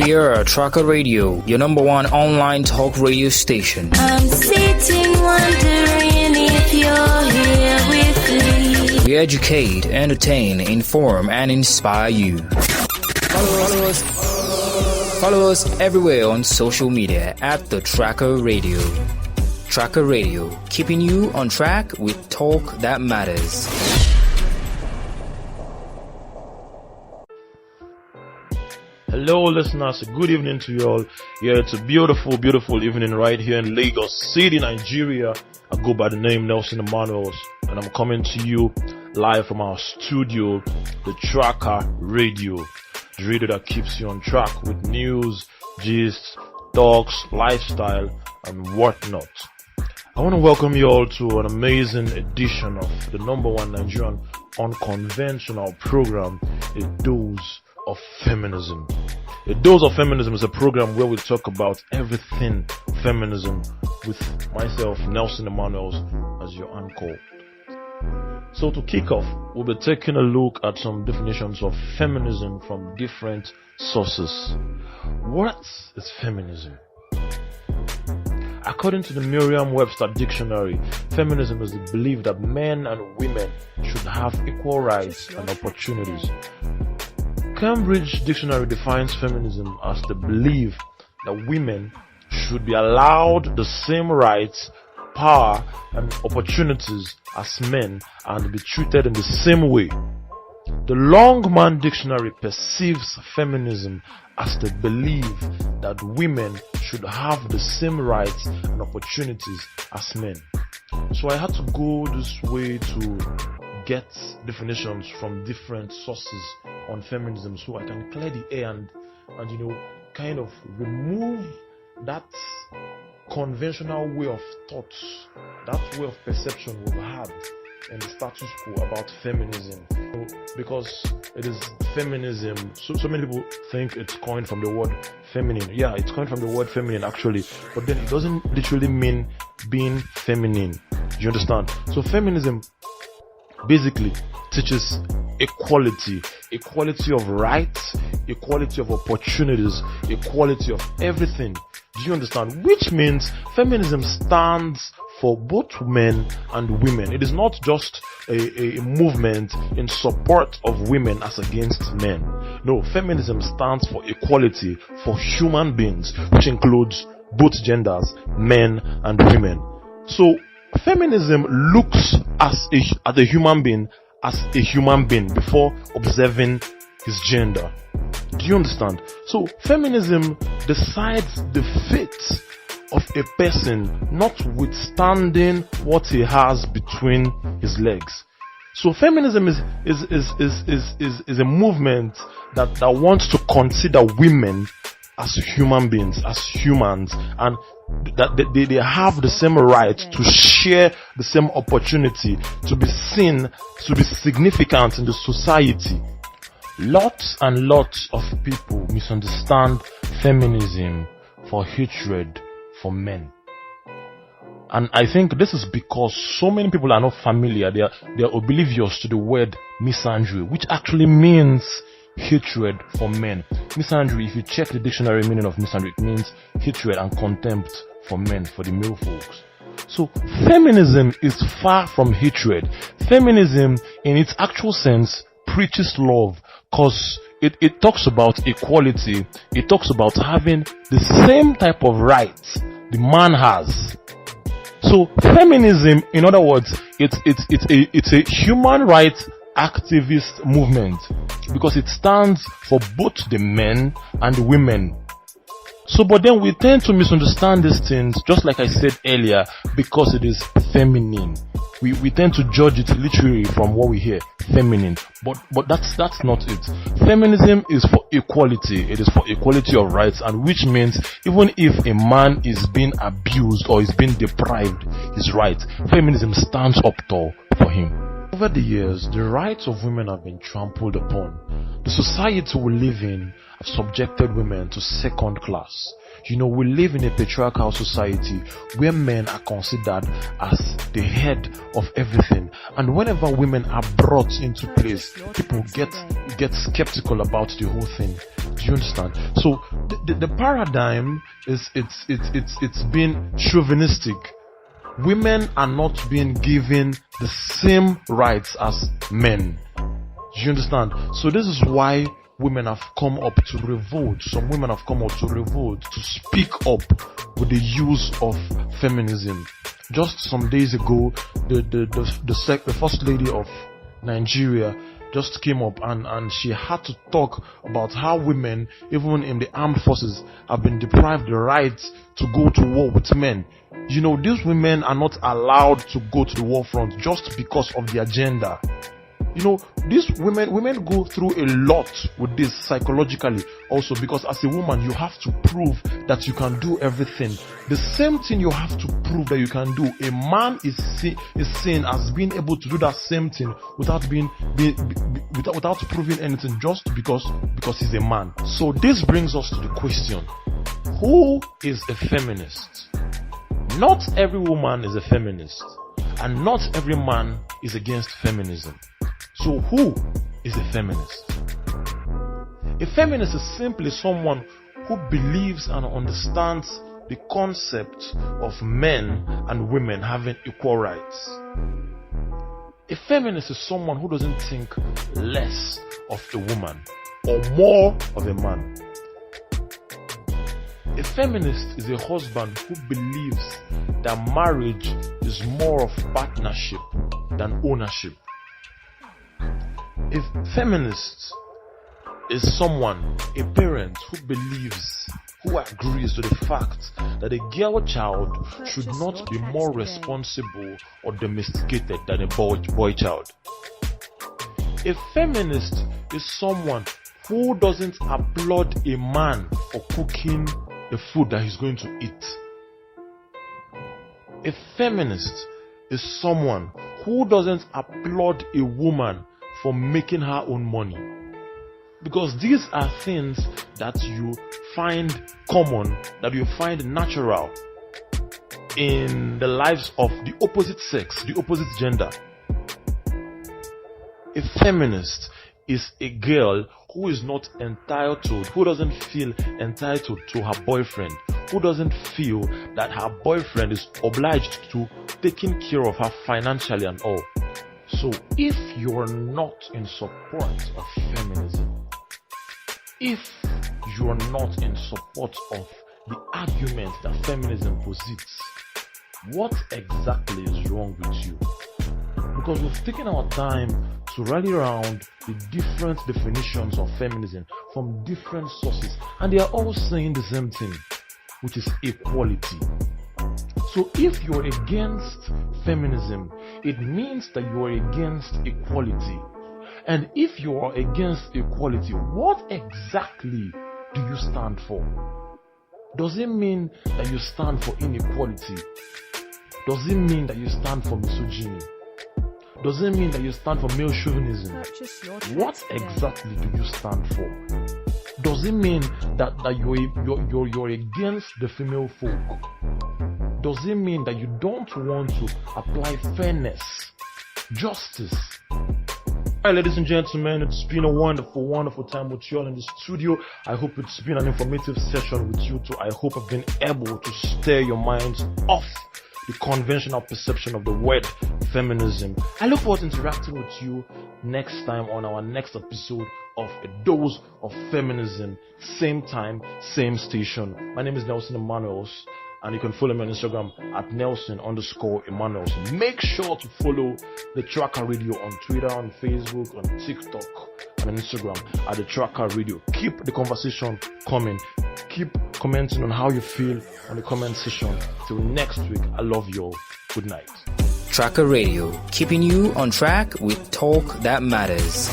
We are Tracker Radio, your number one online talk radio station. I'm sitting wondering if you're here with me. We educate, entertain, inform, and inspire you. Follow us everywhere on social media at the Tracker Radio. Tracker Radio, keeping you on track with talk that matters. Hello listeners, good evening to you all. Yeah, it's a beautiful, beautiful evening right here in Lagos City, Nigeria. I go by the name Nelson Emmanuel, and I'm coming to you live from our studio, the Tracker Radio. The radio that keeps you on track with news, gists, talks, lifestyle, and whatnot. I want to welcome you all to an amazing edition of the number one Nigerian unconventional program, A Dose of Feminism. A Dose of Feminism is a program where we talk about everything feminism with myself, Nelson Emmanuel, as your anchor. So to kick off, we'll be taking a look at some definitions of feminism from different sources. What is feminism? According to the Merriam-Webster dictionary, feminism is the belief that men and women should have equal rights and opportunities. Cambridge Dictionary defines feminism as the belief that women should be allowed the same rights, power, and opportunities as men and be treated in the same way. The Longman Dictionary perceives feminism as the belief that women should have the same rights and opportunities as men. So I had to go this way to get definitions from different sources on feminism so I can clear the air and kind of remove that conventional way of thoughts, that way of perception we've had in the status quo about feminism. Because it is feminism, so many people think it's coined from the word feminine. Yeah, it's coined from the word feminine actually, but then it doesn't literally mean being feminine. Do you understand? So feminism basically teaches equality of rights, equality of opportunities, equality of everything. Do you understand? Which means feminism stands for both men and women. It is not just a movement in support of women as against men. No, feminism stands for equality for human beings, which includes both genders, men and women. So feminism looks at a human being as a human being before observing his gender. Do you understand? So feminism decides the fate of a person notwithstanding what he has between his legs. So feminism is a movement that wants to consider women as human beings, as humans, and that they have the same right to share the same opportunity, to be seen, to be significant in the society. Lots and lots of people misunderstand feminism for hatred for men. And I think this is because so many people are not familiar, they are oblivious to the word misandry, which actually means hatred for men. Misandry, if you check the dictionary meaning of misandry, it means hatred and contempt for men, for the male folks. So feminism is far from hatred. Feminism in its actual sense preaches love, because it talks about equality. It talks about having the same type of rights the man has. So feminism, in other words, it's a human rights activist movement, because it stands for both the men and the women. So, but then we tend to misunderstand these things, just like I said earlier, because it is feminine. We tend to judge it literally from what we hear, feminine. But that's not it. Feminism is for equality. It is for equality of rights, and which means even if a man is being abused or is being deprived his rights, feminism stands up tall for him. Over the years, the rights of women have been trampled upon. The society we live in have subjected women to second class. We live in a patriarchal society where men are considered as the head of everything. And whenever women are brought into place, people get skeptical about the whole thing. Do you understand? So the paradigm is it's been chauvinistic. Women are not being given the same rights as men. Do you understand? So this is why women have come up to revolt. Some women have come up to revolt, to speak up with the use of feminism. Just some days ago, the first lady of Nigeria just came up and she had to talk about how women, even in the armed forces, have been deprived the right to go to war with men. You know, these women are not allowed to go to the war front just because of the agenda. You know, these women go through a lot with this psychologically also, because as a woman you have to prove that you can do everything. The same thing you have to prove that you can do. A man is seen as being able to do that same thing without without proving anything, just because he's a man. So this brings us to the question: who is a feminist? Not every woman is a feminist, and not every man is against feminism. So who is a feminist? A feminist is simply someone who believes and understands the concept of men and women having equal rights. A feminist is someone who doesn't think less of a woman or more of a man. A feminist is a husband who believes that marriage is more of partnership than ownership. A feminist is someone, a parent who agrees to the fact that a girl child should not be more responsible or domesticated than a boy child. A feminist is someone who doesn't applaud a man for cooking the food that he's going to eat. A feminist is someone who doesn't applaud a woman for making her own money. Because these are things that you find common, that you find natural in the lives of the opposite sex, the opposite gender. A feminist is a girl who is not entitled, who doesn't feel entitled to her boyfriend, who doesn't feel that her boyfriend is obliged to taking care of her financially and all. So if you're not in support of feminism, if you're not in support of the argument that feminism posits, what exactly is wrong with you? Because we've taken our time to rally around the different definitions of feminism from different sources, and they are all saying the same thing, which is equality. So if you're against feminism, it means that you are against equality. And if you are against equality, what exactly do you stand for? Does it mean that you stand for inequality? Does it mean that you stand for misogyny? Does it mean that you stand for male chauvinism? What exactly do you stand for? Does it mean that you're against the female folk? Does it mean that you don't want to apply fairness, justice? Alright, ladies and gentlemen, it's been a wonderful time with you all in the studio. I hope it's been an informative session with you too. I hope I've been able to stir your minds off the conventional perception of the word feminism. I look forward to interacting with you next time on our next episode of A Dose of Feminism. Same time, same station. My name is Nelson Emanuels, and you can follow me on Instagram at Nelson_Emanuels. Make sure to follow the Tracker Radio on Twitter, on Facebook, on TikTok, and on Instagram at the Tracker Radio. Keep the conversation coming. Keep commenting on how you feel on the comment section. Till next week, I love you all. Good night. Tracker Radio, keeping you on track with talk that matters.